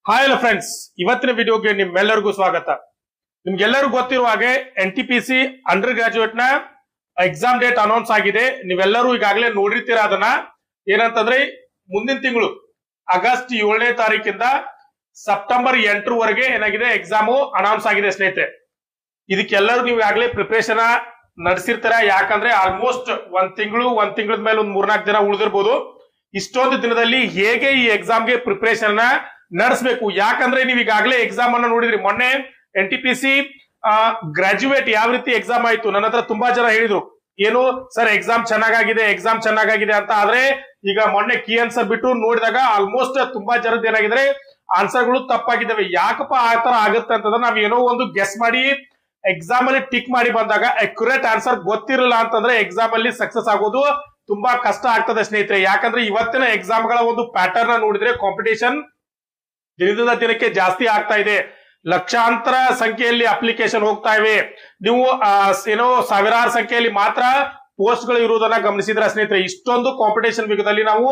Hi hello friends, ಇವತ್ತಿನ ವಿಡಿಯೋಗೆ ನಿಮ್ಮೆಲ್ಲರಿಗೂ ಸ್ವಾಗತ. ನಿಮ್ಗೆಲ್ಲರಿಗೂ ಗೊತ್ತಿರುವ ಹಾಗೆ NTPC ಅಂಡರ್ ಗ್ರಾಜುಯೇಟ್ ನ ಎಕ್ಸಾಮ್ ಡೇಟ್ ಅನೌನ್ಸ್ ಆಗಿದೆ. ನೀವೆಲ್ಲರೂ ಈಗಾಗಲೇ ನೋಡಿರ್ತೀರ. ಅದನ್ನ ಏನಂತಂದ್ರೆ ಮುಂದಿನ ತಿಂಗಳು ಆಗಸ್ಟ್ 7ನೇ ತಾರೀಕಿಂದ ಸೆಪ್ಟೆಂಬರ್ 8ರವರೆಗೆ ಏನಾಗಿದೆ ಎಕ್ಸಾಮು ಅನೌನ್ಸ್ ಆಗಿದೆ ಸ್ನೇಹಿತರೆ. ಇದಕ್ಕೆಲ್ಲರೂ ನೀವು ಈಗಾಗಲೇ ಪ್ರಿಪರೇಷನ್ ನಡೆಸಿರ್ತೀರ. ಯಾಕಂದ್ರೆ ಆಲ್ಮೋಸ್ಟ್ ಒಂದ್ ತಿಂಗಳದ ಮೇಲೆ ಒಂದ್ 3-4 ದಿನ ಉಳಿದಿರ್ಬೋದು. ಇಷ್ಟೊಂದು ದಿನದಲ್ಲಿ ಹೇಗೆ ಈ ಎಕ್ಸಾಮ್ಗೆ ಪ್ರಿಪರೇಷನ್ ನಡೆಸಬೇಕು, ಯಾಕಂದ್ರೆ ನೀವು ಈಗಾಗಲೇ ಎಕ್ಸಾಮ್ ಅನ್ನ ನೋಡಿದ್ರಿ. ಮೊನ್ನೆ NTPC ಗ್ರಾಜುಯೇಟ್ ಯಾವ ರೀತಿ ಎಕ್ಸಾಮ್ ಆಯ್ತು, ನನ್ನ ಹತ್ರ ತುಂಬಾ ಜನ ಹೇಳಿದ್ರು ಏನು ಸರ್ ಎಕ್ಸಾಮ್ ಚೆನ್ನಾಗಾಗಿದೆ ಅಂತ. ಆದ್ರೆ ಈಗ ಮೊನ್ನೆ ಕೀ ಆನ್ಸರ್ ಬಿಟ್ಟು ನೋಡಿದಾಗ ಆಲ್ಮೋಸ್ಟ್ ತುಂಬಾ ಜನದ ಏನಾಗಿದ್ರೆ ಆನ್ಸರ್ಗಳು ತಪ್ಪಾಗಿದ್ದಾವೆ. ಯಾಕಪ್ಪ ಆ ತರ ಆಗುತ್ತೆ ಅಂತಂದ್ರೆ ನಾವ್ ಏನೋ ಒಂದು ಗೆಸ್ ಮಾಡಿ ಎಕ್ಸಾಮ್ ಅಲ್ಲಿ ಟಿಕ್ ಮಾಡಿ ಬಂದಾಗ ಅಕ್ಯುರೇಟ್ ಆನ್ಸರ್ ಗೊತ್ತಿರಲಿಲ್ಲ ಅಂತಂದ್ರೆ ಎಕ್ಸಾಮ್ ಅಲ್ಲಿ ಸಕ್ಸಸ್ ಆಗೋದು ತುಂಬಾ ಕಷ್ಟ ಆಗ್ತದೆ ಸ್ನೇಹಿತರೆ. ಯಾಕಂದ್ರೆ ಇವತ್ತಿನ ಎಕ್ಸಾಮ್ ಗಳ ಒಂದು ಪ್ಯಾಟರ್ನ್ ನೋಡಿದ್ರೆ ಕಾಂಪಿಟೇಷನ್ ದಿನದಿಂದ ದಿನಕ್ಕೆ ಜಾಸ್ತಿ ಆಗ್ತಾ ಇದೆ. ಲಕ್ಷಾಂತರ ಸಂಖ್ಯೆಯಲ್ಲಿ ಅಪ್ಲಿಕೇಶನ್ ಹೋಗ್ತಾ ಇವೆ. ನೀವು ಏನೋ ಸಾವಿರಾರು ಸಂಖ್ಯೆಯಲ್ಲಿ ಮಾತ್ರ ಪೋಸ್ಟ್ ಗಳು ಇರುವುದನ್ನ ಗಮನಿಸಿದ್ರ ಸ್ನೇಹಿತರೆ. ಇಷ್ಟೊಂದು ಕಾಂಪಿಟೇಷನ್ ಯುಗದಲ್ಲಿ ನಾವು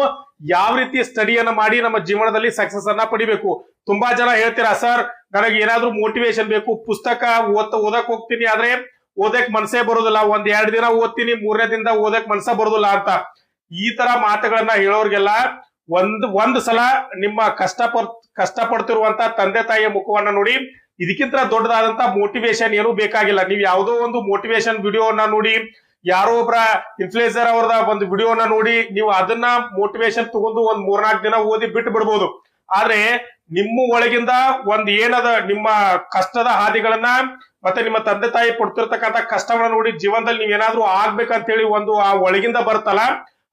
ಯಾವ ರೀತಿ ಸ್ಟಡಿಯನ್ನ ಮಾಡಿ ನಮ್ಮ ಜೀವನದಲ್ಲಿ ಸಕ್ಸಸ್ ಅನ್ನ ಪಡಿಬೇಕು. ತುಂಬಾ ಜನ ಹೇಳ್ತೀರಾ ಸರ್ ನನಗೆ ಏನಾದ್ರೂ ಮೋಟಿವೇಶನ್ ಬೇಕು, ಪುಸ್ತಕ ಓದಕ್ ಹೋಗ್ತೀನಿ ಆದ್ರೆ ಓದಕ್ ಮನಸ್ಸೇ ಬರೋದಿಲ್ಲ, 1-2 ದಿನ ಓದ್ತೀನಿ 3ನೇ ದಿನದ ಓದಕ್ ಮನಸ್ಸ ಬರೋದಿಲ್ಲ ಅಂತ. ಈ ತರ ಮಾತುಗಳನ್ನ ಹೇಳೋರ್ಗೆಲ್ಲ ಒಂದ್ ಸಲ ನಿಮ್ಮ ಕಷ್ಟಪಡ್ತಿರುವಂತ ತಂದೆ ತಾಯಿಯ ಮುಖವನ್ನ ನೋಡಿ. ಇದಕ್ಕಿಂತ ದೊಡ್ಡದಾದಂತ ಮೋಟಿವೇಶನ್ ಏನು ಬೇಕಾಗಿಲ್ಲ. ನೀವು ಯಾವುದೋ ಒಂದು ಮೋಟಿವೇಶನ್ ವಿಡಿಯೋನ ನೋಡಿ, ಯಾರೋ ಒಬ್ಬರ ಇನ್ಫ್ಲುಯೆನ್ಸರ್ ಅವರದ ಒಂದು ವಿಡಿಯೋನ ನೋಡಿ ನೀವು ಅದನ್ನ ಮೋಟಿವೇಶನ್ ತಗೊಂಡು 3-4 ದಿನ ಓದಿ ಬಿಟ್ಟು ಬಿಡ್ಬೋದು. ಆದ್ರೆ ನಿಮ್ಮ ಒಳಗಿಂದ ಒಂದ್ ಏನದ ನಿಮ್ಮ ಕಷ್ಟದ ಹಾದಿಗಳನ್ನ ಮತ್ತೆ ನಿಮ್ಮ ತಂದೆ ತಾಯಿ ಪಡ್ತಿರ್ತಕ್ಕಂಥ ಕಷ್ಟವನ್ನ ನೋಡಿ ಜೀವನದಲ್ಲಿ ನೀವೇನಾದ್ರೂ ಆಗ್ಬೇಕಂತ ಹೇಳಿ ಒಂದು ಆ ಒಳಗಿಂದ ಬರ್ತಲ್ಲ,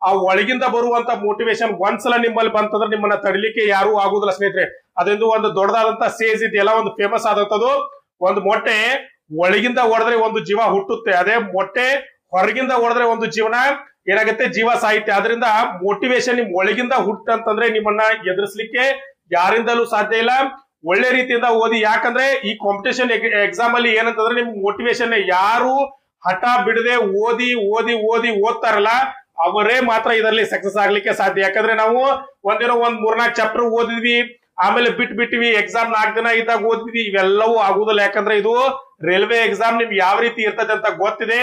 ಆ ಒಳಗಿಂದ ಬರುವಂತ ಮೋಟಿವೇಶನ್ ಒಂದ್ಸಲ ನಿಮ್ಮಲ್ಲಿ ಬಂತಂದ್ರೆ ನಿಮ್ಮನ್ನ ತಡಿಲಿಕ್ಕೆ ಯಾರು ಆಗುದಿಲ್ಲ ಸ್ನೇಹಿತರೆ. ಅದರಿಂದ ಒಂದು ದೊಡ್ಡದಾದಂತ ಸೇಜ್ ಇದೆಯಲ್ಲ, ಒಂದು ಫೇಮಸ್ ಆದಂತದ್ದು, ಒಂದು ಮೊಟ್ಟೆ ಒಳಗಿಂದ ಹೊಡೆದ್ರೆ ಒಂದು ಜೀವ ಹುಟ್ಟುತ್ತೆ, ಅದೇ ಮೊಟ್ಟೆ ಹೊರಗಿಂದ ಹೊಡೆದ್ರೆ ಒಂದು ಜೀವನ ಏನಾಗುತ್ತೆ, ಜೀವ ಸಾಹಿತ್ಯ. ಅದರಿಂದ ಮೋಟಿವೇಶನ್ ನಿಮ್ ಒಳಗಿಂದ ಹುಟ್ಟಂತಂದ್ರೆ ನಿಮ್ಮನ್ನ ಎದುರಿಸಲಿಕ್ಕೆ ಯಾರಿಂದಲೂ ಸಾಧ್ಯ ಇಲ್ಲ. ಒಳ್ಳೆ ರೀತಿಯಿಂದ ಓದಿ. ಯಾಕಂದ್ರೆ ಈ ಕಾಂಪಿಟೇಷನ್ ಎಕ್ಸಾಮ್ ಅಲ್ಲಿ ಏನಂತಂದ್ರೆ ನಿಮ್ ಮೋಟಿವೇಶನ್ ಯಾರು ಹಠ ಬಿಡದೆ ಓದ್ತಾರಲ್ಲ ಅವರೇ ಮಾತ್ರ ಇದರಲ್ಲಿ ಸಕ್ಸಸ್ ಆಗ್ಲಿಕ್ಕೆ ಸಾಧ್ಯ. ಯಾಕಂದ್ರೆ ನಾವು ಒಂದ್ 3-4 ಚಾಪ್ಟರ್ ಓದಿದ್ವಿ, ಆಮೇಲೆ ಬಿಟ್ಬಿಟ್ವಿ, ಎಕ್ಸಾಮ್ 4 ದಿನ ಇದ್ದಾಗ ಓದಿದ್ವಿ, ಇವೆಲ್ಲವೂ ಆಗುದಿಲ್ಲ. ಯಾಕಂದ್ರೆ ಇದು ರೈಲ್ವೆ ಎಕ್ಸಾಮ್ ನಿಮ್ಗೆ ಯಾವ ರೀತಿ ಇರ್ತದೆ ಅಂತ ಗೊತ್ತಿದೆ.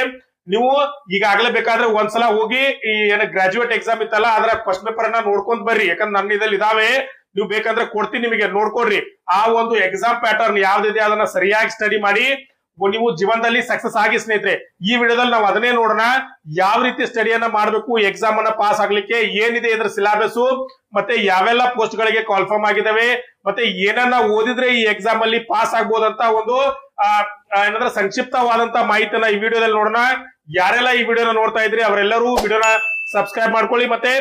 ನೀವು ಈಗಾಗಲೇ ಬೇಕಾದ್ರೆ ಒಂದ್ಸಲ ಹೋಗಿ ಈ ಏನ ಗ್ರಾಜುಯೇಟ್ ಎಕ್ಸಾಮ್ ಇತ್ತಲ್ಲ ಅದರ ಕ್ವಶನ್ ಪೇಪರ್ ಅನ್ನ ನೋಡ್ಕೊಂಡ್ ಬರ್ರಿ. ಯಾಕಂದ್ರೆ ನನ್ನ ಇದಲ್ಲಿ ಇದಾವೆ, ನೀವು ಬೇಕಂದ್ರೆ ಕೊಡ್ತೀನಿ ನಿಮಗೆ, ನೋಡ್ಕೊಡ್ರಿ. ಆ ಒಂದು ಎಕ್ಸಾಮ್ ಪ್ಯಾಟರ್ನ್ ಯಾವ್ದಿದೆ ಅದನ್ನ ಸರಿಯಾಗಿ ಸ್ಟಡಿ ಮಾಡಿ ನೀವು ಜೀವನದಲ್ಲಿ ಸಕ್ಸಸ್ ಆಗಿ ಸ್ನೇಹಿತರೆ. ಈ ವಿಡಿಯೋದಲ್ಲಿ ನಾವು ಅದನ್ನೇ ನೋಡೋಣ, ಯಾವ ರೀತಿ ಸ್ಟಡಿಯನ್ನ ಮಾಡಬೇಕು, ಎಕ್ಸಾಮ್ ಅನ್ನ ಪಾಸ್ ಆಗ್ಲಿಕ್ಕೆ ಏನಿದೆ ಇದ್ರ ಸಿಲೆಬಸ್, ಮತ್ತೆ ಯಾವೆಲ್ಲ ಪೋಸ್ಟ್ ಗಳಿಗೆ ಕಾಲ್ಫಾರ್ಮ್ ಆಗಿದಾವೆ, ಮತ್ತೆ ಏನನ್ನ ಓದಿದ್ರೆ ಈ ಎಕ್ಸಾಮ್ ಅಲ್ಲಿ ಪಾಸ್ ಆಗ್ಬೋದಂತ ಒಂದು ಏನಂದ್ರೆ ಸಂಕ್ಷಿಪ್ತವಾದಂತ ಮಾಹಿತಿಯನ್ನ ಈ ವಿಡಿಯೋದಲ್ಲಿ ನೋಡೋಣ. ಯಾರೆಲ್ಲ ಈ ವಿಡಿಯೋನ ನೋಡ್ತಾ ಇದ್ರಿ ಅವರೆಲ್ಲರೂ ವಿಡಿಯೋನ ಸಬ್ಸ್ಕ್ರೈಬ್ ಮಾಡ್ಕೊಳ್ಳಿ, ಮತ್ತೆ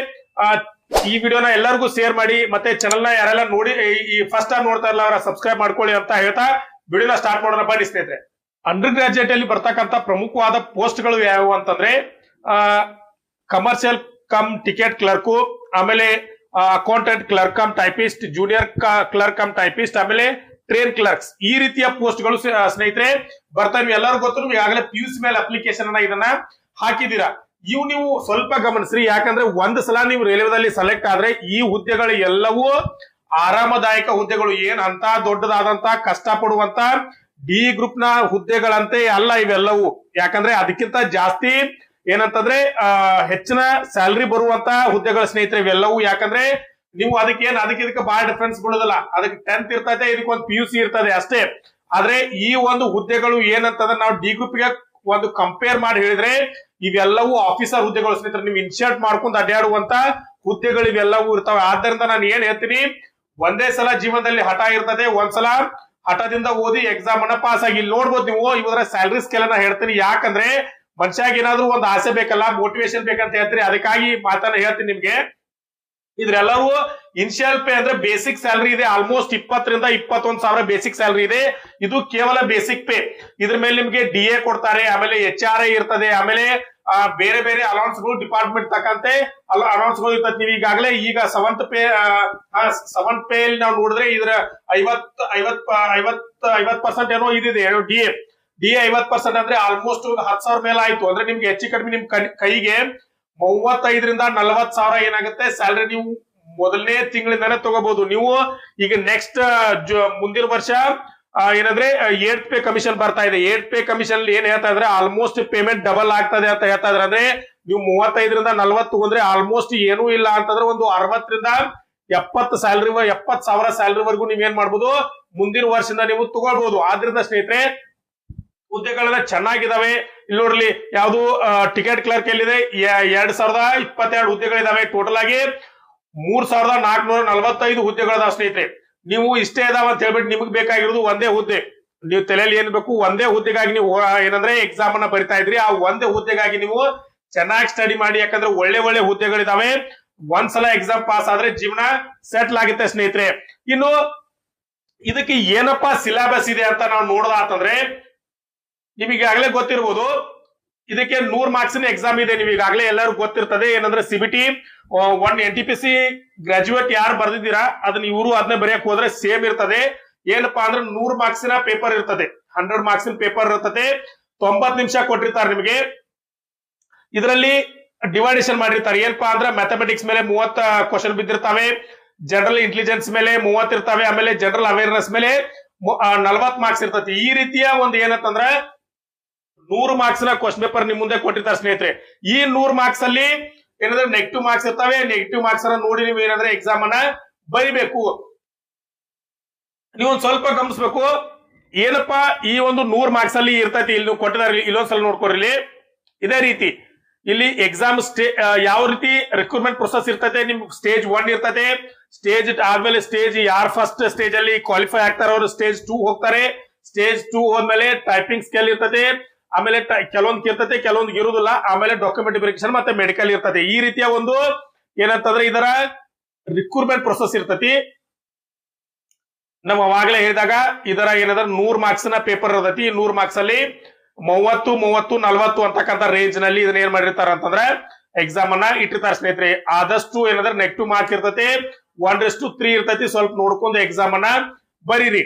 ಈ ವಿಡಿಯೋನ ಎಲ್ಲರಿಗೂ ಶೇರ್ ಮಾಡಿ, ಮತ್ತೆ ಚಾನೆಲ್ ನ ಯಾರೆಲ್ಲ ನೋಡಿ ಈ ಫಸ್ಟ್ ಟೈಮ್ ನೋಡ್ತಾ ಇಲ್ಲ ಅವರ ಸಬ್ಸ್ಕ್ರೈಬ್ ಮಾಡ್ಕೊಳ್ಳಿ ಅಂತ ಹೇಳ್ತಾ ವಿಡಿಯೋನ ಸ್ಟಾರ್ಟ್ ಮಾಡೋಣ ಬನ್ನಿ ಸ್ನೇಹಿತರೆ. ಅಂಡರ್ ಗ್ರಾಜುಯೇಟ್ ಅಲ್ಲಿ ಬರ್ತಕ್ಕಂಥ ಪ್ರಮುಖವಾದ ಪೋಸ್ಟ್ ಗಳು ಯಾವುವು ಅಂತಂದ್ರೆ ಕಮರ್ಷಿಯಲ್ ಕಮ್ ಟಿಕೆಟ್ ಕ್ಲರ್ಕು, ಆಮೇಲೆ accountant clerk come typist, junior clerk come typist, ಆಮೇಲೆ ಟ್ರೈನ್ ಕ್ಲರ್ಕ್ಸ್. ಈ ರೀತಿಯ ಪೋಸ್ಟ್ ಗಳು ಸ್ನೇಹಿತರೆ ಬರ್ತಾ ನೀವು ಎಲ್ಲರೂ ಗೊತ್ತು. ನೀವು ಈಗಾಗಲೇ PUC ಮೇಲೆ ಅಪ್ಲಿಕೇಶನ್ ಅನ್ನ ಇದನ್ನ ಹಾಕಿದೀರಾ. ಇವು ನೀವು ಸ್ವಲ್ಪ ಗಮನಿಸ್ರಿ. ಯಾಕಂದ್ರೆ ಒಂದ್ ಸಲ ನೀವು ರೈಲ್ವೆದಲ್ಲಿ ಸೆಲೆಕ್ಟ್ ಆದ್ರೆ ಈ ಹುದ್ದೆಗಳು ಎಲ್ಲವೂ ಆರಾಮದಾಯಕ ಹುದ್ದೆಗಳು, ಏನ್ ಅಂತ ದೊಡ್ಡದಾದಂತ ಕಷ್ಟ ಪಡುವಂತ ಡಿ ಗ್ರೂಪ್ ನ ಹುದ್ದೆಗಳಂತೆ ಅಲ್ಲ ಇವೆಲ್ಲವೂ. ಯಾಕಂದ್ರೆ ಅದಕ್ಕಿಂತ ಜಾಸ್ತಿ ಏನಂತಂದ್ರೆ ಹೆಚ್ಚಿನ ಸ್ಯಾಲರಿ ಬರುವಂತ ಹುದ್ದೆಗಳ ಸ್ನೇಹಿತರೆ ಇವೆಲ್ಲವೂ. ಯಾಕಂದ್ರೆ ನೀವು ಇದಕ್ಕೆ ಬಹಳ ಡಿಫ್ರೆನ್ಸ್ ಬೀಳೋದಿಲ್ಲ. ಅದಕ್ಕೆ 10th ಇರ್ತದೆ, ಇದಕ್ಕೊಂದು PUC ಇರ್ತದೆ ಅಷ್ಟೇ. ಆದ್ರೆ ಈ ಒಂದು ಹುದ್ದೆಗಳು ಏನಂತಂದ್ರೆ ನಾವು ಡಿ ಗ್ರೂಪ್ ಗೆ ಒಂದು ಕಂಪೇರ್ ಮಾಡಿ ಹೇಳಿದ್ರೆ ಇವೆಲ್ಲವೂ ಆಫೀಸರ್ ಹುದ್ದೆಗಳು ಸ್ನೇಹಿತರೆ. ನೀವು ಇನ್ಶರ್ಟ್ ಮಾಡ್ಕೊಂಡು ಅಡ್ಡಾಡುವಂತ ಹುದ್ದೆಗಳು ಇವೆಲ್ಲವೂ ಇರ್ತಾವೆ. ಆದ್ದರಿಂದ ನಾನು ಏನ್ ಹೇಳ್ತೀನಿ, ಒಂದೇ ಸಲ ಜೀವನದಲ್ಲಿ ಹಠ ಇರ್ತದೆ, ಒಂದ್ಸಲ ಹಠದಿಂದ ಓದಿ ಎಕ್ಸಾಮ್ ಅನ್ನ ಪಾಸ್ ಆಗಿ. ಇಲ್ಲಿ ನೋಡ್ಬೋದು ನೀವು ಇವರ ಸ್ಯಾಲರಿ ಸ್ಕೇಲ್ ಅನ್ನ ಹೇಳ್ತೀನಿ. ಯಾಕಂದ್ರೆ ಮನುಷ್ಯಾಗ ಏನಾದ್ರೂ ಒಂದು ಆಸೆ ಬೇಕಲ್ಲ, ಮೋಟಿವೇಶನ್ ಬೇಕಂತ ಹೇಳ್ತೀರಿ, ಅದಕ್ಕಾಗಿ ಮಾತನ್ನ ಹೇಳ್ತೀನಿ ನಿಮ್ಗೆ. ಇದ್ರೆಲ್ಲವೂ ಇನಿಷಿಯಲ್ ಪೇ ಅಂದ್ರೆ ಬೇಸಿಕ್ ಸ್ಯಾಲರಿ ಇದೆ, ಆಲ್ಮೋಸ್ಟ್ 20,000 ರಿಂದ 21,000 ಬೇಸಿಕ್ ಸ್ಯಾಲರಿ ಇದೆ. ಇದು ಕೇವಲ ಬೇಸಿಕ್ ಪೇ. ಇದ್ರ ಮೇಲೆ ನಿಮ್ಗೆ DA ಕೊಡ್ತಾರೆ, ಆಮೇಲೆ HRA ಇರ್ತದೆ, ಆಮೇಲೆ ಬೇರೆ ಬೇರೆ ಅಲೌನ್ಸ್ ಗಳು ಡಿಪಾರ್ಟ್ಮೆಂಟ್ ತಕ್ಕಂತೆ ಅಲೌನ್ಸ್ ಗಳು ಇರ್ತದೆ. ನೀವು ಈಗಾಗಲೇ ಈಗ 7th ಪೇ ನಾವು ನೋಡಿದ್ರೆ ಇದ್ರ 50% ಏನೋ ಇದಿದೆ DA 50% ಅಂದ್ರೆ ಆಲ್ಮೋಸ್ಟ್ 10,000 ಮೇಲೆ ಆಯ್ತು. ಅಂದ್ರೆ ನಿಮ್ಗೆ ಹೆಚ್ಚು ಕಡಿಮೆ ನಿಮ್ ಕೈಗೆ 35,000 ರಿಂದ 40,000 ಏನಾಗುತ್ತೆ ಸ್ಯಾಲರಿ ನೀವು ಮೊದಲನೇ ತಿಂಗಳಿಂದಾನೇ ತಗೋಬಹುದು ನೀವು. ಈಗ ನೆಕ್ಸ್ಟ್ ಮುಂದಿನ ವರ್ಷ ಏನಂದ್ರೆ 8th ಪೇ ಕಮಿಷನ್ ಬರ್ತಾ ಇದೆ. 8th ಪೇ ಕಮಿಷನ್ ಏನ್ ಹೇಳ್ತಾ ಇದ್ರೆ ಆಲ್ಮೋಸ್ಟ್ ಪೇಮೆಂಟ್ ಡಬಲ್ ಆಗ್ತದೆ ಅಂತ ಹೇಳ್ತಾ ಇದ್ರೆ, ಅಂದ್ರೆ ನೀವು 35ರಿಂದ 40 ತಗೊಂಡ್ರೆ ಆಲ್ಮೋಸ್ಟ್ ಏನೂ ಇಲ್ಲ ಅಂತಂದ್ರೆ ಒಂದು 60ರಿಂದ 70 ಸಾವಿರ ಸ್ಯಾಲರಿವರೆಗೂ ನೀವ್ ಏನ್ ಮಾಡ್ಬೋದು ಮುಂದಿನ ವರ್ಷದಿಂದ ನೀವು ತಗೊಳ್ಬಹುದು. ಆದ್ರಿಂದ ಸ್ನೇಹಿತರೆ ಹುದ್ದೆಗಳೆಲ್ಲ ಚೆನ್ನಾಗಿದಾವೆ. ಇಲ್ಲಿ ನೋಡ್ರಿ ಯಾವ್ದು ಟಿಕೆಟ್ ಕ್ಲರ್ಕ್ ಎಲ್ಲಿದೆ 2022 ಹುದ್ದೆಗಳಿದಾವೆ. ಟೋಟಲ್ ಆಗಿ 3445 ಹುದ್ದೆಗಳಿದಾವೆ ಸ್ನೇಹಿತರೆ. ನೀವು ಇಷ್ಟೇ ಇದಾವ ಅಂತ ಹೇಳ್ಬಿಟ್ಟು ನಿಮ್ಗೆ ಬೇಕಾಗಿರೋದು ಒಂದೇ ಹುದ್ದೆ. ನೀವು ತಲೆಯಲ್ಲಿ ಏನ್ ಬೇಕು, ಒಂದೇ ಹುದ್ದೆಗಾಗಿ ನೀವು ಏನಂದ್ರೆ ಎಕ್ಸಾಮ್ ಅನ್ನ ಬರಿತಾ ಇದ್ರಿ. ಆ ಒಂದೇ ಹುದ್ದೆಗಾಗಿ ನೀವು ಚೆನ್ನಾಗಿ ಸ್ಟಡಿ ಮಾಡಿ, ಯಾಕಂದ್ರೆ ಒಳ್ಳೆ ಒಳ್ಳೆ ಹುದ್ದೆಗಳಿದಾವೆ. ಒಂದ್ಸಲ ಎಕ್ಸಾಮ್ ಪಾಸ್ ಆದ್ರೆ ಜೀವನ ಸೆಟ್ಲ್ ಆಗುತ್ತೆ ಸ್ನೇಹಿತರೆ. ಇನ್ನು ಇದಕ್ಕೆ ಏನಪ್ಪಾ ಸಿಲೆಬಸ್ ಇದೆ ಅಂತ ನಾವು ನೋಡೋದಾತಂದ್ರೆ, ನಿಮಗೆ ಈಗಾಗಲೇ ಗೊತ್ತಿರ್ಬೋದು ಇದಕ್ಕೆ 100 ಮಾರ್ಕ್ಸ್ ಎಕ್ಸಾಮ್ ಇದೆ. ನೀವು ಈಗಾಗಲೇ ಎಲ್ಲರೂ ಗೊತ್ತಿರ್ತದೆ ಏನಂದ್ರೆ ಸಿಬಿಟಿ 1 NTPC ಗ್ರಾಜುಯೇಟ್ ಯಾರು ಬರ್ದಿದ್ದೀರಾ ಅದನ್ನ ಇವರು ಅದನ್ನ ಬರೆಯಕ್ ಹೋದ್ರೆ ಸೇಮ್ ಇರ್ತದೆ. ಏನಪ್ಪಾ ಅಂದ್ರೆ 100 ಮಾರ್ಕ್ಸ್ ಪೇಪರ್ ಇರ್ತದೆ, 100 ಮಾರ್ಕ್ಸ್ ಪೇಪರ್ ಇರ್ತದೆ. 90 ನಿಮಿಷ ಕೊಟ್ಟಿರ್ತಾರೆ ನಿಮಗೆ. ಇದರಲ್ಲಿ ಡಿವೈಡೇಷನ್ ಮಾಡಿರ್ತಾರೆ. ಏನಪ್ಪಾ ಅಂದ್ರೆ ಮ್ಯಾಥಮೆಟಿಕ್ಸ್ ಮೇಲೆ 30 ಕ್ವಶನ್ ಬಿದ್ದಿರ್ತಾವೆ, ಜನರಲ್ ಇಂಟೆಲಿಜೆನ್ಸ್ ಮೇಲೆ 30 ಇರ್ತಾವೆ, ಆಮೇಲೆ ಜನರಲ್ ಅವೇರ್ನೆಸ್ ಮೇಲೆ 40 ಮಾರ್ಕ್ಸ್ ಇರ್ತದೆ. ಈ ರೀತಿಯ ಒಂದು ಏನಂತಂದ್ರೆ 100 ಮಾರ್ಕ್ಸ್ ಕ್ವಶನ್ ಪೇಪರ್ ನಿಮ್ ಮುಂದೆ ಕೊಟ್ಟಿರ್ತಾರೆ ಸ್ನೇಹಿತರೆ. ಈ 100 ಮಾರ್ಕ್ಸ್ ಅಲ್ಲಿ ಏನಂದ್ರೆ ನೆಗೆಟಿವ್ ಮಾರ್ಕ್ಸ್ ಇರ್ತವೆ. ನೆಗೆಟಿವ್ ಮಾರ್ಕ್ಸ್ ಅನ್ನ ನೋಡಿ ನೀವು ಏನಂದ್ರೆ ಎಕ್ಸಾಮ್ ಅನ್ನ ಬರಿಬೇಕು. ನೀವು ಒಂದ್ ಸ್ವಲ್ಪ ಗಮನಿಸಬೇಕು ಏನಪ್ಪಾ ಈ ಒಂದು 100 ಮಾರ್ಕ್ಸ್ ಅಲ್ಲಿ ಇರ್ತೈತಿ. ಇಲ್ಲಿ ನೀವು ಕೊಟ್ಟಿದ್ದಾರೆ, ಇಲ್ಲೊಂದ್ಸಲ ನೋಡ್ಕೊರಿ. ಇದೇ ರೀತಿ ಇಲ್ಲಿ ಎಕ್ಸಾಮ್ ಯಾವ ರೀತಿ ರಿಕ್ರೂಟ್ಮೆಂಟ್ ಪ್ರೊಸೆಸ್ ಇರ್ತದೆ. ನಿಮ್ ಸ್ಟೇಜ್ 1 ಇರ್ತದೆ. ಸ್ಟೇಜ್ ಆದ್ಮೇಲೆ ಸ್ಟೇಜ್ ಯಾರು ಫಸ್ಟ್ ಸ್ಟೇಜ್ ಅಲ್ಲಿ ಕ್ವಾಲಿಫೈ ಆಗ್ತಾರೆ ಅವರು ಸ್ಟೇಜ್ 2 ಹೋಗ್ತಾರೆ. ಸ್ಟೇಜ್ 2 ಹೋದ್ಮೇಲೆ ಟೈಪಿಂಗ್ ಸ್ಕಿಲ್ ಇರ್ತದೆ, ಆಮೇಲೆ ಕೆಲವೊಂದು ಇರ್ತದೆ ಕೆಲವೊಂದು ಇರುವುದಿಲ್ಲ, ಆಮೇಲೆ ಡಾಕ್ಯುಮೆಂಟ್ ವೆರಿಫಿಕೇಶನ್ ಮತ್ತೆ ಮೆಡಿಕಲ್ ಇರ್ತದೆ. ಈ ರೀತಿಯ ಒಂದು ಏನಂತಂದ್ರೆ ಇದರ ರಿಕ್ರೂಟ್ಮೆಂಟ್ ಪ್ರೊಸೆಸ್ ಇರ್ತತಿ. ನಾವು ಅವಾಗಲೇ ಹೇಳಿದಾಗ ಇದರ ಏನಂದ್ರೆ 100 ಮಾರ್ಕ್ಸ್ ಪೇಪರ್ ಇರ್ತೈತಿ. 100 ಮಾರ್ಕ್ಸ್ ಅಲ್ಲಿ 30, 30, 40 ಅಂತಕ್ಕಂಥ ರೇಂಜ್ ನಲ್ಲಿ ಇದನ್ನ ಏನ್ ಮಾಡಿರ್ತಾರ ಅಂತಂದ್ರೆ ಎಕ್ಸಾಮ್ ಅನ್ನ ಇಟ್ಟಿರ್ತಾರೆ ಸ್ನೇಹಿತರೆ. ಆದಷ್ಟು ಏನಂದ್ರೆ ನೆಗೆಟಿವ್ ಮಾರ್ಕ್ ಇರ್ತೈತಿ, 1:3 ಇರ್ತೈತಿ. ಸ್ವಲ್ಪ ನೋಡ್ಕೊಂಡು ಎಕ್ಸಾಮ್ ಅನ್ನ ಬರೀರಿ.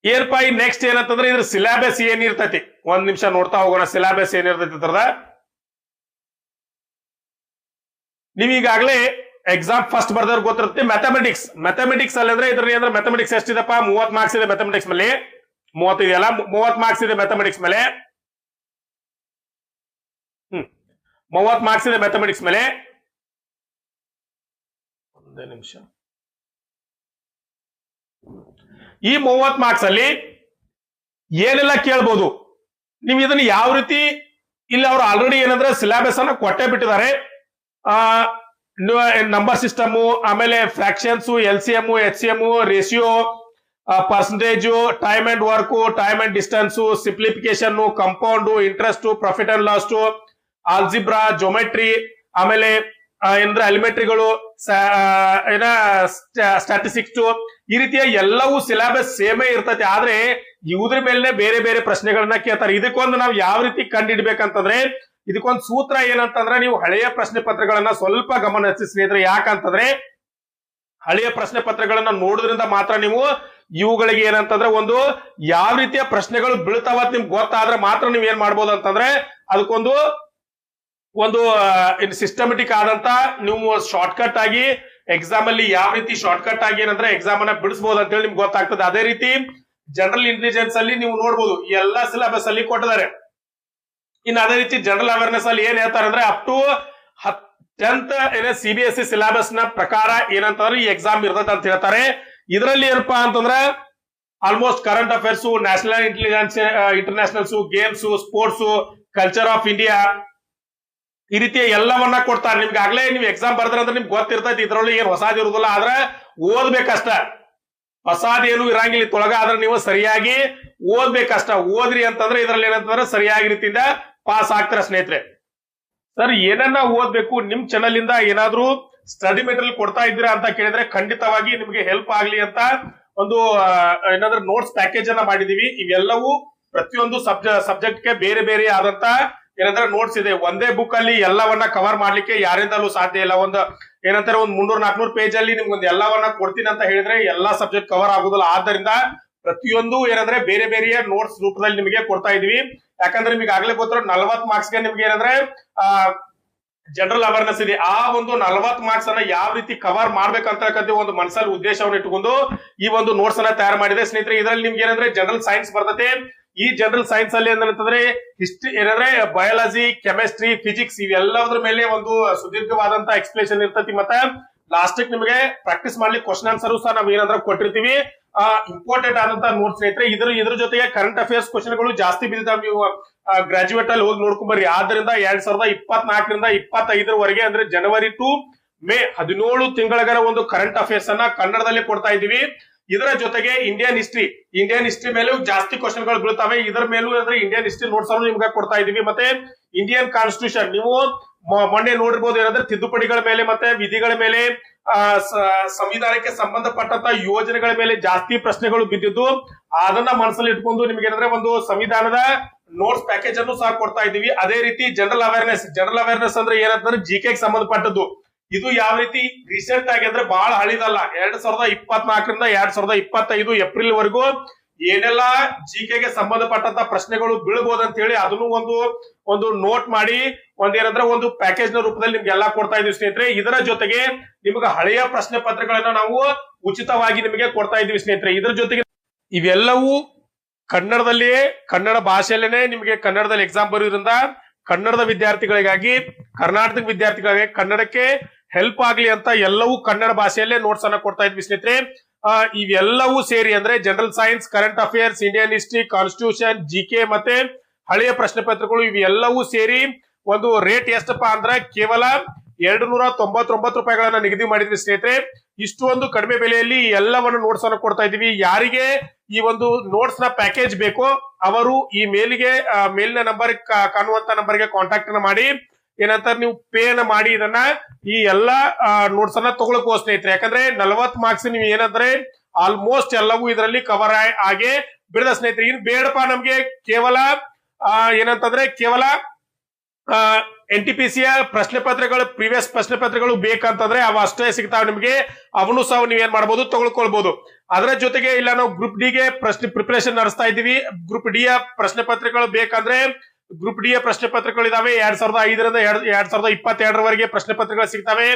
ಏನಪ್ಪಾ ನೆಕ್ಸ್ಟ್ ಏನಂತಂದ್ರೆ ಇದ್ರ ಸಿಲೆಬಸ್ ಏನಿರ್ತೈತಿ ಒಂದ್ ನಿಮಿಷ ನೋಡ್ತಾ ಹೋಗೋಣ. ಸಿಲೆಬಸ್ ಏನಿರ್ತೈತಿ ಇದ್ರದ ನೀವ್ ಈಗಾಗಲೇ ಎಕ್ಸಾಮ್ ಫಸ್ಟ್ ಬರ್ದವ್ರು ಗೊತ್ತಿರುತ್ತೆ. ಮ್ಯಾಥಮೆಟಿಕ್ಸ್ ಅಲ್ಲಿ ಅಂದ್ರೆ ಇದ್ರಲ್ಲಿ ಅಂದ್ರೆ ಮ್ಯಾಥಮೆಟಿಕ್ಸ್ ಎಷ್ಟಿದಪ್ಪ 30 ಮಾರ್ಕ್ಸ್ ಇದೆ. ಮ್ಯಾಥಮೆಟಿಕ್ಸ್ ಮೇಲೆ 30 ಇದೆಯಲ್ಲ, 30 ಮಾರ್ಕ್ಸ್ ಇದೆ ಮ್ಯಾಥಮೆಟಿಕ್ಸ್ ಮೇಲೆ. 30 ಮಾರ್ಕ್ಸ್ ಇದೆ ಮ್ಯಾಥಮೆಟಿಕ್ಸ್ ಮೇಲೆ. ಒಂದೇ ನಿಮಿಷ. ಈ 30 ಮಾರ್ಕ್ಸ್ ಅಲ್ಲಿ ಏನೆಲ್ಲ ಕೇಳ್ಬೋದು ನೀವು ಇದನ್ನ ಯಾವ ರೀತಿ ಇಲ್ಲಿ ಅವ್ರು ಆಲ್ರೆಡಿ ಏನಂದ್ರೆ ಸಿಲೆಬಸ್ ಅನ್ನ ಕೊಟ್ಟೆ ಬಿಟ್ಟಿದ್ದಾರೆ. ನಂಬರ್ ಸಿಸ್ಟಮ್, ಆಮೇಲೆ fractions, LCM, HCM, ratio, percentage, time and work, time and distance, simplification, compound, interest, profit and loss, algebra, geometry, ಆಮೇಲೆ ಏನಂದ್ರೆ ಅಲಿಮೆಟ್ರಿಗಳು, ಸ್ಟ್ಯಾಟಿಸ್ಟಿಕ್ಸ್, ಈ ರೀತಿಯ ಎಲ್ಲವೂ ಸಿಲೆಬಸ್ ಸೇಮೇ ಇರ್ತೈತಿ. ಆದ್ರೆ ಇವುದ್ರ ಮೇಲೆ ಬೇರೆ ಬೇರೆ ಪ್ರಶ್ನೆಗಳನ್ನ ಕೇಳ್ತಾರೆ. ಇದಕ್ಕೊಂದು ನಾವು ಯಾವ ರೀತಿ ಕಂಡುಹಿಡ್ಬೇಕಂತಂದ್ರೆ ಇದಕ್ಕೊಂದು ಸೂತ್ರ ಏನಂತಂದ್ರೆ ನೀವು ಹಳೆಯ ಪ್ರಶ್ನೆ ಪತ್ರಗಳನ್ನ ಸ್ವಲ್ಪ ಗಮನ ಹರಿಸಿ ಸ್ನೇಹಿತರೆ. ಯಾಕಂತಂದ್ರೆ ಹಳೆಯ ಪ್ರಶ್ನೆ ಪತ್ರಗಳನ್ನ ನೋಡೋದ್ರಿಂದ ಮಾತ್ರ ನೀವು ಇವುಗಳಿಗೆ ಏನಂತಂದ್ರೆ ಒಂದು ಯಾವ ರೀತಿಯ ಪ್ರಶ್ನೆಗಳು ಬೀಳ್ತಾವ ನಿಮ್ಗೆ ಗೊತ್ತಾದ್ರೆ ಮಾತ್ರ ನೀವ್ ಏನ್ ಮಾಡ್ಬೋದು ಅಂತಂದ್ರೆ ಅದಕ್ಕೊಂದು ಸಿಸ್ಟಮೆಟಿಕ್ ಆದಂತ ನೀವು ಶಾರ್ಟ್ ಕಟ್ ಆಗಿ ಎಕ್ಸಾಮ್ ಅಲ್ಲಿ ಯಾವ ರೀತಿ ಶಾರ್ಟ್ ಕಟ್ ಆಗಿ ಏನಂದ್ರೆ ಎಕ್ಸಾಮ್ ಅನ್ನ ಬಿಡಿಸಬಹುದು ಅಂತ ಹೇಳಿ ನಿಮ್ಗೆ ಗೊತ್ತಾಗ್ತದೆ. ಅದೇ ರೀತಿ ಜನರಲ್ ಇಂಟೆಲಿಜೆನ್ಸ್ ಅಲ್ಲಿ ನೀವು ನೋಡ್ಬೋದು ಎಲ್ಲಾ ಸಿಲೆಬಸ್ ಅಲ್ಲಿ ಕೊಟ್ಟಿದ್ದಾರೆ. ಇನ್ನು ಅದೇ ರೀತಿ ಜನರಲ್ ಅವೇರ್ನೆಸ್ ಅಲ್ಲಿ ಏನ್ ಹೇಳ್ತಾರೆ ಅಂದ್ರೆ up to 10th CBSE syllabus ನ ಪ್ರಕಾರ ಏನಂತಂದ್ರೆ ಈ ಎಕ್ಸಾಮ್ ಇರ್ತದೆ ಅಂತ ಹೇಳ್ತಾರೆ. ಇದರಲ್ಲಿ ಏನಪ್ಪಾ ಅಂತಂದ್ರೆ almost current affairs, national intelligence, internationals, games, sports, culture of India, ಈ ರೀತಿಯ ಎಲ್ಲವನ್ನ ಕೊಡ್ತಾರೆ. ನಿಮ್ಗೆ ಆಗ್ಲೇ ನೀವು ಎಕ್ಸಾಮ್ ಬರ್ದ್ರ ಅಂದ್ರೆ ನಿಮ್ಗೆ ಗೊತ್ತಿರ್ತೈತಿ ಇದ್ರಲ್ಲಿ ಏನ್ ಹೊಸಾದ್ ಇರುದಿಲ್ಲ. ಆದ್ರೆ ಓದ್ಬೇಕಷ್ಟ, ಹೊಸಾದ್ ಏನು ಇರಂಗಿಲ್ಲ ತೊಳಗ. ಆದ್ರೆ ನೀವು ಸರಿಯಾಗಿ ಓದ್ಬೇಕಷ್ಟ. ಓದ್ರಿ ಅಂತಂದ್ರೆ ಇದ್ರಲ್ಲಿ ಏನಂತಂದ್ರೆ ಸರಿಯಾಗಿ ರೀತಿಯಿಂದ ಪಾಸ್ ಆಗ್ತಾರ ಸ್ನೇಹಿತರೆ. ಸರ್ ಏನನ್ನ ಓದ್ಬೇಕು, ನಿಮ್ ಚಾನಲ್ ಇಂದ ಏನಾದ್ರೂ ಸ್ಟಡಿ ಮೆಟೀರಿಯಲ್ ಕೊಡ್ತಾ ಇದ್ದೀರಾ ಅಂತ ಕೇಳಿದ್ರೆ ಖಂಡಿತವಾಗಿ ನಿಮ್ಗೆ ಹೆಲ್ಪ್ ಆಗ್ಲಿ ಅಂತ ಒಂದು ಏನಾದ್ರೂ ನೋಟ್ಸ್ ಪ್ಯಾಕೇಜ್ ಅನ್ನ ಮಾಡಿದೀವಿ. ಇವೆಲ್ಲವೂ ಪ್ರತಿಯೊಂದು ಸಬ್ಜೆಕ್ಟ್ ಗೆ ಬೇರೆ ಬೇರೆ ಆದಂತ ಏನಂದ್ರೆ ನೋಟ್ಸ್ ಇದೆ. ಒಂದೇ ಬುಕ್ ಅಲ್ಲಿ ಎಲ್ಲವನ್ನ ಕವರ್ ಮಾಡ್ಲಿಕ್ಕೆ ಯಾರಿಂದಲೂ ಸಾಧ್ಯ ಇಲ್ಲ. ಒಂದು ಏನಂತಾರೆ ಒಂದು 300-400 ಪೇಜ್ ಅಲ್ಲಿ ನಿಮ್ಗೊಂದು ಎಲ್ಲವನ್ನ ಕೊಡ್ತೀನಿ ಅಂತ ಹೇಳಿದ್ರೆ ಎಲ್ಲಾ ಸಬ್ಜೆಕ್ಟ್ ಕವರ್ ಆಗುದಿಲ್ಲ. ಆದ್ದರಿಂದ ಪ್ರತಿಯೊಂದು ಏನಂದ್ರೆ ಬೇರೆ ಬೇರೆ ನೋಟ್ಸ್ ರೂಪದಲ್ಲಿ ನಿಮಗೆ ಕೊಡ್ತಾ ಇದೀವಿ. ಯಾಕಂದ್ರೆ ನಿಮಗೆ ಆಗ್ಲೇ ಗೊತ್ತಿರೋ 40 ಮಾರ್ಕ್ಸ್ ಗೆ ನಿಮ್ಗೆ ಏನಂದ್ರೆ ಜನರಲ್ ಅವೇರ್ನೆಸ್ ಇದೆ. ಆ ಒಂದು 40 ಮಾರ್ಕ್ಸ್ ಅನ್ನ ಯಾವ ರೀತಿ ಕವರ್ ಮಾಡ್ಬೇಕಂತ ಒಂದು ಮನಸ್ಸಲ್ಲಿ ಉದ್ದೇಶವನ್ನು ಇಟ್ಟುಕೊಂಡು ಈ ಒಂದು ನೋಟ್ಸ್ ಅನ್ನ ತಯಾರು ಮಾಡಿದೆ ಸ್ನೇಹಿತರೆ. ಇದರಲ್ಲಿ ನಿಮ್ಗೆ ಏನಂದ್ರೆ ಜನರಲ್ ಸೈನ್ಸ್ ಬರ್ತದೆ. ಈ ಜನರಲ್ ಸೈನ್ಸ್ ಅಲ್ಲಿ ಏನಂತಂದ್ರೆ ಹಿಸ್ಟ್ರಿ ಏನಂದ್ರೆ ಬಯಾಲಜಿ, ಕೆಮಿಸ್ಟ್ರಿ, ಫಿಸಿಕ್ಸ್ ಇವೆಲ್ಲದ್ರ ಮೇಲೆ ಒಂದು ಸುದೀರ್ಘವಾದಂತ ಎಕ್ಸ್ಪ್ಲೇಷನ್ ಇರ್ತೈತಿ. ಮತ್ತೆ ಲಾಸ್ಟ್ ನಿಮಗೆ ಪ್ರಾಕ್ಟೀಸ್ ಮಾಡ್ಲಿಕ್ಕೆ ಕ್ವಶನ್ ಆನ್ಸರ್ ಸಹ ನಾವು ಏನಂದ್ರೆ ಕೊಟ್ಟಿರ್ತೀವಿ. ಇಂಪಾರ್ಟೆಂಟ್ ಆದಂತ ನೋಟ್ಸ್ ಸ್ನೇಹಿತರೆ. ಇದ್ರ ಜೊತೆಗೆ ಕರೆಂಟ್ ಅಫೇರ್ಸ್ ಕ್ವಶನ್ ಗಳು ಜಾಸ್ತಿ ಬಿದ್ದಿದ್ದಾವೆ. ನೀವು ಗ್ರಾಜುಯೇಟ್ ಅಲ್ಲಿ ಹೋಗಿ ನೋಡ್ಕೊಂಬರ್ರಿ. ಆದ್ರಿಂದ 2024ರಿಂದ 25ರವರೆಗೆ ಅಂದ್ರೆ ಜನವರಿ ಟು ಮೇ 17 ತಿಂಗಳ ಒಂದು ಕರೆಂಟ್ ಅಫೇರ್ಸ್ ಅನ್ನ ಕನ್ನಡದಲ್ಲಿ ಕೊಡ್ತಾ ಇದೀವಿ. ಇದರ ಜೊತೆಗೆ ಇಂಡಿಯನ್ ಹಿಸ್ಟ್ರಿ ಮೇಲೂ ಜಾಸ್ತಿ ಕ್ವಶನ್ ಗಳು ಬೀಳ್ತಾವೆ. ಇದರ ಮೇಲೂ ಅಂದ್ರೆ ಇಂಡಿಯನ್ ಹಿಸ್ಟ್ರಿ ನೋಟ್ಸ್ ಅನ್ನು ನಿಮ್ಗೆ ಕೊಡ್ತಾ ಇದೀವಿ. ಮತ್ತೆ ಇಂಡಿಯನ್ ಕಾನ್ಸ್ಟಿಟ್ಯೂಷನ್ ನೀವು ಮೊನ್ನೆ ನೋಡಿರ್ಬೋದು ಏನಂದ್ರೆ ತಿದ್ದುಪಡಿಗಳ ಮೇಲೆ ಮತ್ತೆ ವಿಧಿಗಳ ಮೇಲೆ ಸಂವಿಧಾನಕ್ಕೆ ಸಂಬಂಧಪಟ್ಟಂತ ಯೋಜನೆಗಳ ಮೇಲೆ ಜಾಸ್ತಿ ಪ್ರಶ್ನೆಗಳು ಬಿದ್ದಿದ್ದು ಅದನ್ನ ಮನಸ್ಸಲ್ಲಿ ಇಟ್ಕೊಂಡು ನಿಮ್ಗೆ ಏನಂದ್ರೆ ಒಂದು ಸಂವಿಧಾನದ ನೋಟ್ಸ್ ಪ್ಯಾಕೇಜ್ ಅನ್ನು ಸಹ ಕೊಡ್ತಾ ಇದೀವಿ. ಅದೇ ರೀತಿ ಜನರಲ್ ಅವೇರ್ನೆಸ್ ಅಂದ್ರೆ ಏನಂತಂದ್ರೆ ಜಿಕೆ ಸಂಬಂಧಪಟ್ಟದ್ದು. ಇದು ಯಾವ ರೀತಿ ರೀಸೆಂಟ್ ಆಗಿ ಅಂದ್ರೆ ಬಹಳ ಹಳಿದಲ್ಲ. 2024ರಿಂದ 2025 ಏಪ್ರಿಲ್ ವರೆಗೂ ಏನೆಲ್ಲಾ ಜಿಕೆಗೆ ಸಂಬಂಧಪಟ್ಟಂತ ಪ್ರಶ್ನೆಗಳು ಬೀಳ್ಬೋದು ಅಂತ ಹೇಳಿ ಅದನ್ನು ಒಂದು ನೋಟ್ ಮಾಡಿ ಒಂದೇನಂದ್ರೆ ಒಂದು ಪ್ಯಾಕೇಜ್ ನ ರೂಪದಲ್ಲಿ ನಿಮ್ಗೆಲ್ಲಾ ಕೊಡ್ತಾ ಇದೀವಿ ಸ್ನೇಹಿತರೆ. ಇದರ ಜೊತೆಗೆ ನಿಮ್ಗೆ ಹಳೆಯ ಪ್ರಶ್ನೆ ಪತ್ರಗಳನ್ನ ನಾವು ಉಚಿತವಾಗಿ ನಿಮಗೆ ಕೊಡ್ತಾ ಇದೀವಿ ಸ್ನೇಹಿತರೆ. ಇದರ ಜೊತೆಗೆ ಇವೆಲ್ಲವೂ ಕನ್ನಡದಲ್ಲಿಯೇ ಕನ್ನಡ ಭಾಷೆಯಲ್ಲೇನೆ ನಿಮಗೆ ಕನ್ನಡದಲ್ಲಿ ಎಕ್ಸಾಮ್ ಬರೋದ್ರಿಂದ ಕನ್ನಡದ ವಿದ್ಯಾರ್ಥಿಗಳಿಗಾಗಿ ಕರ್ನಾಟಕ ವಿದ್ಯಾರ್ಥಿಗಳಿಗೆ ಕನ್ನಡಕ್ಕೆ ಹೆಲ್ಪ್ ಆಗ್ಲಿ ಅಂತ ಎಲ್ಲವೂ ಕನ್ನಡ ಭಾಷೆಯಲ್ಲೇ ನೋಟ್ಸ್ ಅನ್ನ ಕೊಡ್ತಾ ಇದ್ವಿ ಸ್ನೇಹಿತರೆ. ಇವೆಲ್ಲವೂ ಸೇರಿ ಅಂದ್ರೆ general science, current affairs, Indian history, constitution, GK ಮತ್ತೆ ಹಳೆಯ ಪ್ರಶ್ನೆ ಪತ್ರಗಳು ಇವೆಲ್ಲವೂ ಸೇರಿ ಒಂದು ರೇಟ್ ಎಷ್ಟಪ್ಪ ಅಂದ್ರೆ ಕೇವಲ 299 ರೂಪಾಯಿಗಳನ್ನ ನಿಗದಿ ಮಾಡಿದ್ವಿ ಸ್ನೇಹಿತರೆ. ಇಷ್ಟು ಒಂದು ಕಡಿಮೆ ಬೆಲೆಯಲ್ಲಿ ಎಲ್ಲವನ್ನು ನೋಟ್ಸ್ ಅನ್ನು ಕೊಡ್ತಾ ಇದೀವಿ. ಯಾರಿಗೆ ಈ ಒಂದು ನೋಟ್ಸ್ ನ ಪ್ಯಾಕೇಜ್ ಬೇಕೋ ಅವರು ಈ ಮೇಲಿನ ನಂಬರ್ ಕಾಣುವಂತ ನಂಬರ್ಗೆ ಕಾಂಟ್ಯಾಕ್ಟ್ ಅನ್ನ ಮಾಡಿ ಏನಂತಾರೆ ನೀವು ಪೇ ಅನ್ನ ಮಾಡಿ ಇದನ್ನ ಈ ಎಲ್ಲಾ ನೋಟ್ಸ್ ಅನ್ನ ತಗೊಳ್ಕೋ ಸ್ನೇಹಿತರೆ. ಯಾಕಂದ್ರೆ 40 ಮಾರ್ಕ್ಸ್ ನೀವು ಏನಂದ್ರೆ ಆಲ್ಮೋಸ್ಟ್ ಎಲ್ಲವೂ ಇದರಲ್ಲಿ ಕವರ್ ಆಗಿ ಬಿಡದ ಸ್ನೇಹಿತರೆ. ಇನ್ ಬೇಡಪ್ಪ ನಮ್ಗೆ ಕೇವಲ ಏನಂತಂದ್ರೆ ಕೇವಲ NTPC ಪ್ರಶ್ನೆ ಪತ್ರಗಳು ಪ್ರೀವಿಯಸ್ ಪ್ರಶ್ನೆ ಪತ್ರಗಳು ಬೇಕಂತಂದ್ರೆ ಅವು ಅಷ್ಟೇ ಸಿಗ್ತಾವೆ ನಿಮ್ಗೆ. ಅವನು ಸಹ ನೀವ್ ಏನ್ ಮಾಡ್ಬೋದು ತಗೊಳ್ಕೊಳ್ಬಹುದು. ಅದರ ಜೊತೆಗೆ ಇಲ್ಲ ನಾವು ಗ್ರೂಪ್ ಡಿ ಗೆ ಪ್ರಿಪರೇಷನ್ ನಡೆಸ್ತಾ ಇದೀವಿ. ಗ್ರೂಪ್ ಡಿ ಯ ಪ್ರಶ್ನೆ ಪತ್ರಗಳು ಬೇಕಂದ್ರೆ ಗ್ರೂಪ್ ಡಿ ಯ ಪ್ರಶ್ನೆ ಪತ್ರಗಳು ಇದಾವೆ. 2005ರಿಂದ 2022ರವರೆಗೆ ಪ್ರಶ್ನೆ ಪತ್ರಗಳು ಸಿಗ್ತವೆ.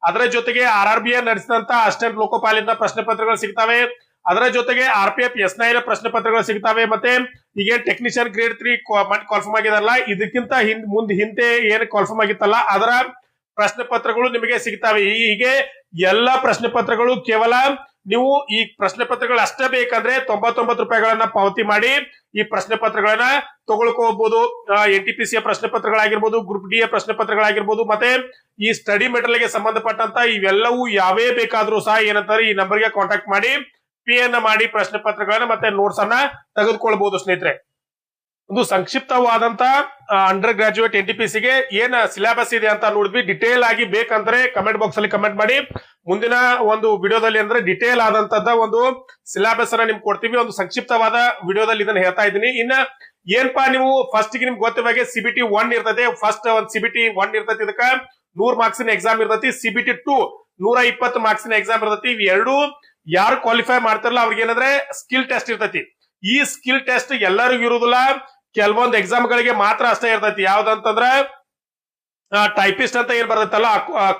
ಅದರ ಜೊತೆಗೆ RRB ನಡೆಸಿದಂತ ಅಸಿಸ್ಟೆಂಟ್ ಲೋಕೋಪಾಲಿನ ಪ್ರಶ್ನೆ ಪತ್ರಗಳು ಸಿಗ್ತವೆ. ಅದರ ಜೊತೆಗೆ RPF S9 ಪ್ರಶ್ನೆ ಪತ್ರಗಳು ಸಿಗ್ತವೆ. ಮತ್ತೆ ಈಗ ಟೆಕ್ನಿಷಿಯನ್ ಗ್ರೇಡ್ 3 ಕಾಲ್ಫಾರ್ಮ್ ಆಗಿದಾರಲ್ಲ ಇದಕ್ಕಿಂತ ಹಿಂದೆ ಏನ್ ಕಾಲ್ಫಾರ್ಮ್ ಆಗಿತ್ತಲ್ಲ ಅದರ ಪ್ರಶ್ನೆ ಪತ್ರಗಳು ನಿಮಗೆ ಸಿಗ್ತವೆ. ಹೀಗೆ ಎಲ್ಲಾ ಪ್ರಶ್ನೆ ಪತ್ರಗಳು ಕೇವಲ ನೀವು ಈ ಪ್ರಶ್ನೆ ಪತ್ರಗಳು ಅಷ್ಟೇ ಬೇಕಂದ್ರೆ 99 ರೂಪಾಯಿಗಳನ್ನ ಪಾವತಿ ಮಾಡಿ ಈ ಪ್ರಶ್ನೆ ಪತ್ರಗಳನ್ನ ತಗೊಳ್ಕೋಬಹುದು. NTPC ಪ್ರಶ್ನೆ ಪತ್ರಗಳಾಗಿರ್ಬೋದು, ಗ್ರೂಪ್ ಡಿ ಪ್ರಶ್ನೆ ಪತ್ರಗಳಾಗಿರ್ಬೋದು, ಮತ್ತೆ ಈ ಸ್ಟಡಿ ಮೆಟೀರಿಯಲ್ ಗೆ ಸಂಬಂಧಪಟ್ಟಂತ ಇವೆಲ್ಲವೂ ಯಾವೇ ಬೇಕಾದ್ರೂ ಸಹ ಏನಂತಾರೆ ಈ ನಂಬರ್ಗೆ ಕಾಂಟ್ಯಾಕ್ಟ್ ಮಾಡಿ ಪೇ ಅನ್ನ ಮಾಡಿ ಪ್ರಶ್ನೆ ಪತ್ರಗಳನ್ನ ಮತ್ತೆ ನೋಟ್ಸ್ ಅನ್ನ ತೆಗೆದುಕೊಳ್ಬಹುದು ಸ್ನೇಹಿತರೆ. ಒಂದು ಸಂಕ್ಷಿಪ್ತವಾದಂತ ಅಂಡರ್ ಗ್ರಾಜುಯೇಟ್ NTPC ಗೆ ಏನ್ ಸಿಲೆಬಸ್ ಇದೆ ಅಂತ ನೋಡಿದ್ವಿ. ಡಿಟೇಲ್ ಆಗಿ ಬೇಕಂದ್ರೆ ಕಮೆಂಟ್ ಬಾಕ್ಸ್ ಅಲ್ಲಿ ಕಮೆಂಟ್ ಮಾಡಿ. ಮುಂದಿನ ಒಂದು ವಿಡಿಯೋದಲ್ಲಿ ಅಂದ್ರೆ ಡಿಟೇಲ್ ಆದಂತದ ಒಂದು ಸಿಲೆಬಸ್ ಅನ್ನ ನಿಮ್ಗೆ ಕೊಡ್ತೀವಿ. ಒಂದು ಸಂಕ್ಷಿಪ್ತವಾದ ವಿಡಿಯೋದಲ್ಲಿ ಇದನ್ನ ಹೇಳ್ತಾ ಇದ್ದೀನಿ. ಇನ್ನ ಏನ್ಪಾ ನೀವು ಫಸ್ಟ್ ಗೆ ನಿಮ್ಗೆ ಗೊತ್ತಿರುವಾಗೆ CBT 1 ಇರ್ತದೆ. ಫಸ್ಟ್ ಒಂದು CBT 1 ಇರ್ತೈತಿ. ಇದಕ್ಕ 100 ಮಾರ್ಕ್ಸಿನ ಎಕ್ಸಾಮ್ ಇರ್ತೈತಿ. CBT 2 120 ಮಾರ್ಕ್ಸಿನ ಎಕ್ಸಾಮ್ ಇರ್ತೈತಿ. ಇವ್ ಎರಡು ಯಾರು ಕ್ವಾಲಿಫೈ ಮಾಡ್ತಾರಲ್ಲ ಅವ್ರಿಗೆ ಏನಂದ್ರೆ ಸ್ಕಿಲ್ ಟೆಸ್ಟ್ ಇರ್ತೈತಿ. ಈ ಸ್ಕಿಲ್ ಟೆಸ್ಟ್ ಎಲ್ಲರಿಗೂ ಇರುವುದಿಲ್ಲ, ಕೆಲವೊಂದು ಎಕ್ಸಾಮ್ ಗಳಿಗೆ ಮಾತ್ರ ಅಷ್ಟೇ ಇರ್ತೈತಿ. ಯಾವ್ದಂತಂದ್ರ ಟೈಪಿಸ್ಟ್ ಅಂತ ಏನ್ ಬರ್ತೈತಲ್ಲ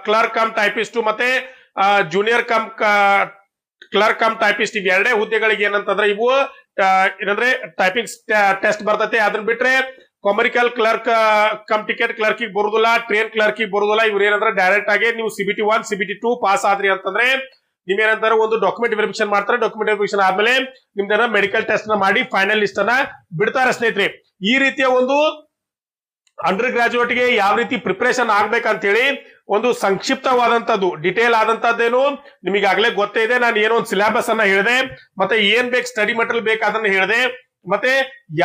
ಕ್ಲರ್ಕ್ ಕಮ್ ಟೈಪಿಸ್ಟ್ ಮತ್ತೆ junior come clerk come typist ಇವ್ ಎರಡೇ ಹುದ್ದೆಗಳಿಗೆ ಏನಂತಂದ್ರೆ ಇವು ಏನಂದ್ರೆ ಟೈಪಿಂಗ್ ಟೆಸ್ಟ್ ಬರ್ತೈತೆ. ಅದನ್ನ ಬಿಟ್ರೆ commercial clerk come ticket clerk ಬರುದಿಲ್ಲ, ಟ್ರೈನ್ ಕ್ಲರ್ಕ್ ಬರುದಿಲ್ಲ. ಇವ್ರು ಏನಂದ್ರೆ ಡೈರೆಕ್ಟ್ ಆಗಿ ನೀವು CBT 1 CBT 2 ಪಾಸ್ ಆದ್ರಿ ಅಂತಂದ್ರೆ ನಿಮ್ಗೇನಂತಾರೆ ಒಂದು ಡಾಕ್ಯುಮೆಂಟ್ ವೆರಿಫಿಕೇಶನ್ ಮಾಡ್ತಾರೆ. ಡಾಕ್ಯುಮೆಂಟ್ ವೆರಿಫಿಕೇಶನ್ ಆದ್ಮೇಲೆ ನಿಮ್ದೇನ ಮೆಡಿಕಲ್ ಟೆಸ್ಟ್ ನ ಮಾಡಿ ಫೈನಲ್ ಲಿಸ್ಟ್ ಅನ್ನ ಬಿಡ್ತಾರೆ ಸ್ನೇಹಿತರೆ. ಈ ರೀತಿಯ ಒಂದು ಅಂಡರ್ ಗ್ರಾಜುಯೇಟ್ ಗೆ ಯಾವ ರೀತಿ ಪ್ರಿಪರೇಷನ್ ಆಗ್ಬೇಕಂತ ಹೇಳಿ ಒಂದು ಸಂಕ್ಷಿಪ್ತವಾದಂತದ್ದು ಡಿಟೇಲ್ ಆದಂತದ್ದೇನು ನಿಮಗಾಗ್ಲೇ ಗೊತ್ತೇ ಇದೆ. ನಾನು ಏನೋ ಒಂದು ಸಿಲೆಬಸ್ ಅನ್ನ ಹೇಳಿದೆ, ಮತ್ತೆ ಏನ್ ಬೇಕು ಸ್ಟಡಿ ಮೆಟೀರಿಯಲ್ ಬೇಕು ಅದನ್ನ ಹೇಳಿದೆ, ಮತ್ತೆ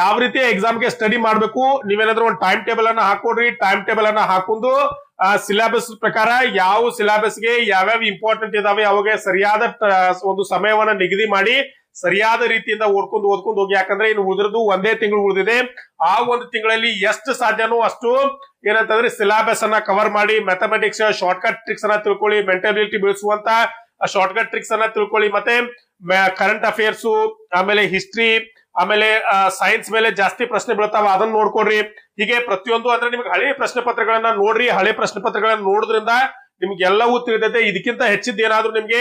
ಯಾವ ರೀತಿ ಎಕ್ಸಾಮ್ ಗೆ ಸ್ಟಡಿ ಮಾಡ್ಬೇಕು ನೀವೇನಾದ್ರೂ ಒಂದು ಟೈಮ್ ಟೇಬಲ್ ಅನ್ನ ಹಾಕೊಡ್ರಿ. ಟೈಮ್ ಟೇಬಲ್ ಅನ್ನ ಹಾಕೊಂಡು ಆ ಸಿಲೆಬಸ್ ಪ್ರಕಾರ ಯಾವ ಸಿಲೆಬಸ್ ಗೆ ಯಾವ್ಯಾವ ಇಂಪಾರ್ಟೆಂಟ್ ಇದಾವೆ ಅವಾಗ ಸರಿಯಾದ ಒಂದು ಸಮಯವನ್ನ ನಿಗದಿ ಮಾಡಿ ಸರಿಯಾದ ರೀತಿಯಿಂದ ಓದ್ಕೊಂಡು ಹೋಗಿ. ಯಾಕಂದ್ರೆ ಇನ್ನು ಉಳಿದಿರೋದು ಒಂದೇ ತಿಂಗಳು ಉಳಿದಿದೆ. ಆ ಒಂದು ತಿಂಗಳಲ್ಲಿ ಎಷ್ಟು ಸಾಧ್ಯನೋ ಅಷ್ಟು ಏನಂತಂದ್ರೆ ಸಿಲೆಬಸ್ ಅನ್ನ ಕವರ್ ಮಾಡಿ ಮ್ಯಾಥಮೆಟಿಕ್ಸ್ ಶಾರ್ಟ್ ಕಟ್ ಟ್ರಿಕ್ಸ್ ಅನ್ನ ತಿಳ್ಕೊಳ್ಳಿ, ಮೆಂಟಬಿಲಿಟಿ ಬೆಳೆಸುವಂತ ಶಾರ್ಟ್ ಕಟ್ ಟ್ರಿಕ್ಸ್ ಅನ್ನ ತಿಳ್ಕೊಳ್ಳಿ, ಮತ್ತೆ ಕರೆಂಟ್ ಅಫೇರ್ಸ್, ಆಮೇಲೆ ಹಿಸ್ಟ್ರಿ, ಆಮೇಲೆ ಸೈನ್ಸ್ ಮೇಲೆ ಜಾಸ್ತಿ ಪ್ರಶ್ನೆ ಬೀಳ್ತಾವ, ಅದನ್ನ ನೋಡ್ಕೊಡ್ರಿ. ಹೀಗೆ ಪ್ರತಿಯೊಂದು ಅಂದ್ರೆ ನಿಮ್ಗೆ ಹಳೆ ಪ್ರಶ್ನೆ ಪತ್ರಗಳನ್ನ ನೋಡ್ರಿ. ಹಳೆ ಪ್ರಶ್ನೆ ಪತ್ರಗಳನ್ನ ನೋಡೋದ್ರಿಂದ ನಿಮ್ಗೆ ಎಲ್ಲವೂ ತಿಳಿದೈತೆ. ಇದಕ್ಕಿಂತ ಹೆಚ್ಚಿದ್ದು ಏನಾದ್ರು ನಿಮ್ಗೆ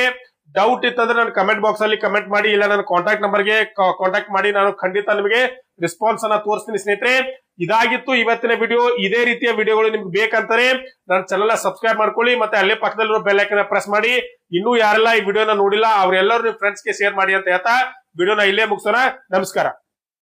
ಡೌಟ್ ಇತ್ತಂದ್ರೆ ನಾನು ಕಮೆಂಟ್ ಬಾಕ್ಸ್ ಅಲ್ಲಿ ಕಮೆಂಟ್ ಮಾಡಿ, ಇಲ್ಲ ನನ್ನ ಕಾಂಟ್ಯಾಕ್ಟ್ ನಂಬರ್ಗೆ ಕಾಂಟ್ಯಾಕ್ಟ್ ಮಾಡಿ. ನಾನು ಖಂಡಿತ ನಿಮಗೆ ರೆಸ್ಪಾನ್ಸ್ ಅನ್ನ ತೋರಿಸ್ತೀನಿ ಸ್ನೇಹಿತರೆ. ಇದಾಗಿತ್ತು ಇವತ್ತಿನ ವಿಡಿಯೋ. ಇದೇ ರೀತಿಯ ವಿಡಿಯೋಗಳು ನಿಮ್ಗೆ ಬೇಕಂತಾರೆ ನನ್ನ ಚಾನೆಲ್ ಸಬ್ಸ್ಕ್ರೈಬ್ ಮಾಡ್ಕೊಳ್ಳಿ, ಮತ್ತೆ ಅಲ್ಲೇ ಪಕ್ಕದಲ್ಲಿರೋ ಬೆಲ್ ಐಕನ್ ಪ್ರೆಸ್ ಮಾಡಿ. ಇನ್ನೂ ಯಾರೆಲ್ಲ ಈ ವಿಡಿಯೋನ ನೋಡಿಲ್ಲ ಅವರೆಲ್ಲರೂ ನಿಮ್ ಫ್ರೆಂಡ್ಸ್ಗೆ ಶೇರ್ ಮಾಡಿ ಅಂತ ಹೇಳ್ತಾ ವಿಡಿಯೋನ ಇಲ್ಲೇ ಮುಗಿಸೋಣ. ನಮಸ್ಕಾರ.